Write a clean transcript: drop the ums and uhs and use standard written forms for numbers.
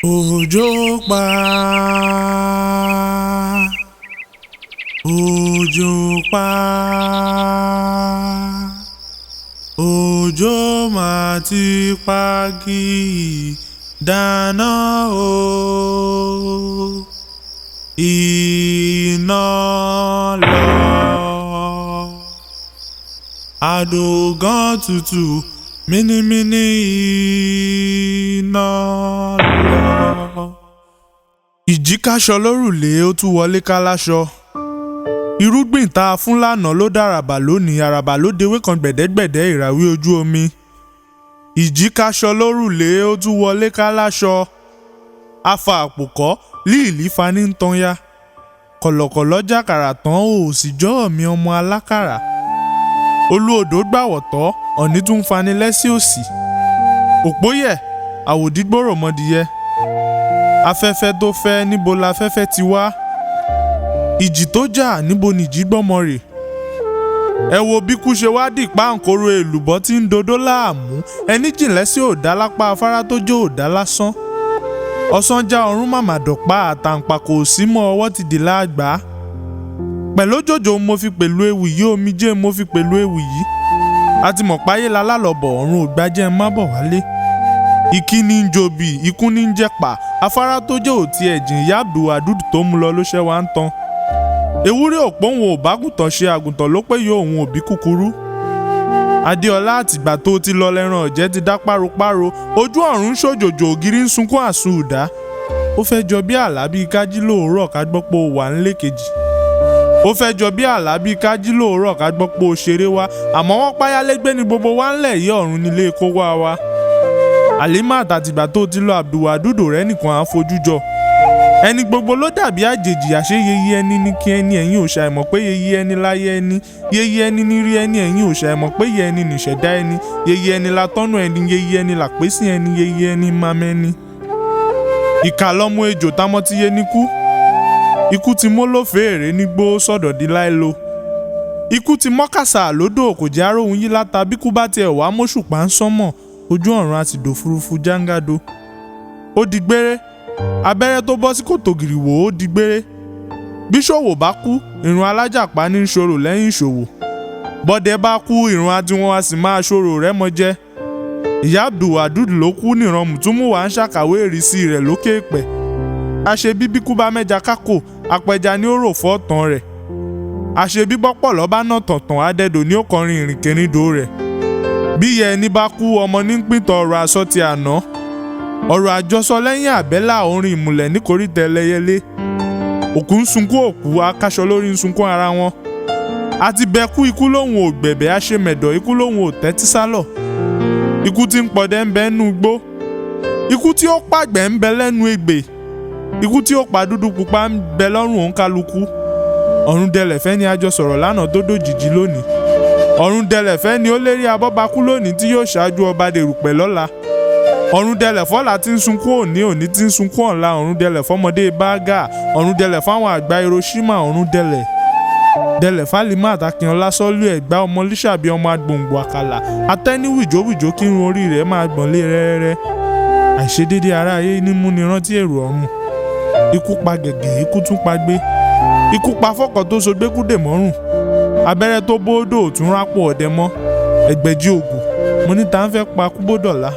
Òjò pa, òjò pa, òjò mà ti pagi dáná o, iná lọ, àdògán tutù mínímíní iná lọ. Ìjì káṣọ lórùlé ó tún wọlé ká láṣọ. Irúgbìn tá a fún lánàá ló dàràbà lónìí, àràbà ló dewé kan gbẹ̀dẹ́gbẹ̀dẹ́ ìràwé ojú omi. Ìjì káṣọ lórùlé ó tún wọlé ká láṣọ. Afa àpòkọ́ líìlí fani ń tan ya. Kọ̀lọ̀kọ̀lọ̀ jàkàrà tán ò sì jọ́ mi ọmọ alákàrà. Olú odò gbàwọ̀ tọ́ ọ̀ní tún fani lẹ́sí òsì. Òpóyẹ̀ àwòdígbòrò mọdìyẹ. Afẹ́fẹ́ tó fẹ́ níbo lafẹ́fẹ́ ti wá. Ìjì tó jà níbo nìjì gbọ́mọ rè. Ẹ wo bí kú ṣe wá dì páǹkóró èlùbọ́ tí ń dodó láàmú. Ẹni jìnlẹ̀ sí òdá lápá afárá tó jó òdá lásán. Ọ̀sán já ọ̀run màmá dọ̀pá àtàǹpà kò sí mọ́ ọwọ́ ti dì láàgbá. Pẹ̀lú òjòjò mo fi pẹ̀lú ewì yìí, omijé mo fi pẹ̀lú ewì yìí. A ti mọ̀ páyé lálálọ̀bọ̀ ọ̀run ò gbájẹ́ má bọ̀ wálé. Ìkíni ń jobi, ikú ní ń jẹ́pà, afárá tó jẹ́ òtí ẹ̀jìn ìyá Abdul tó mú lọ ló ṣẹ́ wá ń tan. Ewúrẹ́ òpó òun ò bágùntàn ṣe àgùntàn ló pé yóò òun òbí kúkúrú. Adéọlá àtìgbà tó ti lọ lẹ́ran ọ̀jẹ́ ti dá páropáro, ojú ọ̀run ń ṣòjòjò ògiri ń sunkún àsùdá. Ó fẹ́ jọ bí àlá bíi kájí lóòrọ̀ ká gbọ́ pé ó wà ńlé kejì. Ó fẹ́ jọ bí àlá bíi kájí lóòrọ̀ ká gbọ́ pé ó ṣeré wá, àmọ́ wọ́n páyálégbé ni gbogbo wa ńlẹ̀ yí ọ̀run nílé kó wá wa. Àlímà àtìgbà tó ti lọ Abdul rẹ̀ nìkan á fojú jọ. Ẹni gbogbo ló dàbí àjèjì, àṣé yeye ẹni ní kí ẹni ẹ̀yin ò ṣàìmọ̀ pé yeye ẹni láyé ẹni, yeye ẹni ní rí ẹni ẹ̀yin ò ṣàìmọ̀ pé yeye ẹni nìṣẹ̀dá ẹni, yeye ẹni látọ́nù ẹni, yeye ẹni làpésí ẹni, yeye ẹni mamẹ́ni. Ìkà lọmọ ejò támọ́ ti yé ní kú. Ikú ti mọ́ lófèèrè nígbó sọ̀dọ̀ di láìlo. Ikú ti mọ́kàsà lódò kò jẹ́ aróhun yí láta, bí kú bá tiẹ̀ wá mọ́ṣùpá ń sánmọ̀, ojú ọ̀run á sì dòfurufú jángádó. Ó di gbére, abẹ́rẹ́ tó bọ́ sí kòtò gìrìwò ó di gbére. Bí ṣòwò bá kú, ìrun alájàpá ní ṣòro lẹ́yìn ìṣòwò. Bọ́dẹ bá kú, ìrun adìwọ̀n a sì máa ṣòro rẹ̀ mọ́ jẹ́. Ìyá Abdul ló kú nìran Mùtúmùwà ń ṣàkàwé ìrísí rẹ̀ lókè èpẹ̀. Àṣebí bí kú bá mẹ́ja kákò, apẹja ni ó rò fọ́ ọ̀tàn rẹ̀. Àṣebí bọ́pọ̀lọ́ bá nà tọ̀tàn, adẹ́dò ni ó kọrin ìrìnkèrindò rẹ̀. Bí ìyá ẹni bá kú, ọmọ ní pìtàn ọ̀rọ̀ àsọ ti àná. Ọ̀rọ̀ àjọsọ lẹ́yìn àbẹ́là orin ìmùlẹ̀ ní koríta ẹlẹ́yẹlé. Òkú ń sunkún òkú, akáṣọ lórí ń sunkún ara wọn. Àti bẹ́kú ikú lòun ò gbẹ̀bẹ̀, àṣemẹ̀dọ̀ ikú lòun ò tẹ́tí sálọ̀. Ikú tí ń pọdẹ ń bẹ nú igbó. Ikú tí ó pàgbẹ́ ń bẹ lẹ́nu egbè. Ikú tí ó pa dúdú pupa ń bẹ lọ́rùn òǹkálukú. Ọ̀run dẹlẹ̀fẹ́ ni a jọ sọ̀rọ̀ lánàá dódò jìjì lónìí. Ọ̀run dẹlẹ̀fẹ́ ni ó lérí abọ́bakú lónìí tí yóò ṣáájú ọba dèrùpẹ̀ lọ́la. Ọ̀run dẹlẹ̀ fọ́lá tí ń sunkún òní, òní tí ń sunkún ọ̀la. Ọ̀run dẹlẹ̀ fọ́mọdé Bágà, ọ̀run dẹlẹ̀ fáwọn àgbà Hiroshima, ọ̀run dẹlẹ̀. Dẹlẹ̀ fálímà àtàkìnọlá sọ́lú Ẹ̀gbá, ọmọ Lísàbí ọmọ agbòǹgbò àkàlà. Atẹ́ní wìjówìjó kí irun orí rẹ̀ máa gbọ̀n lé rẹ́rẹ́rẹ́. Àìṣedédé ara ayé ní múni rántí èrò ọ̀run. Ikú pa gẹ̀gẹ̀, ikú tún pa gbé. Ikú pa fọ́kọ̀ tó so gbékúdè mọ́rùn. Abẹ́rẹ́ tó bóódò ò tún rápò ọ̀dẹ mọ́. Ẹgbẹ̀jì ògùn, mo ní ta ń fẹ́ pa kúbódọ̀lá.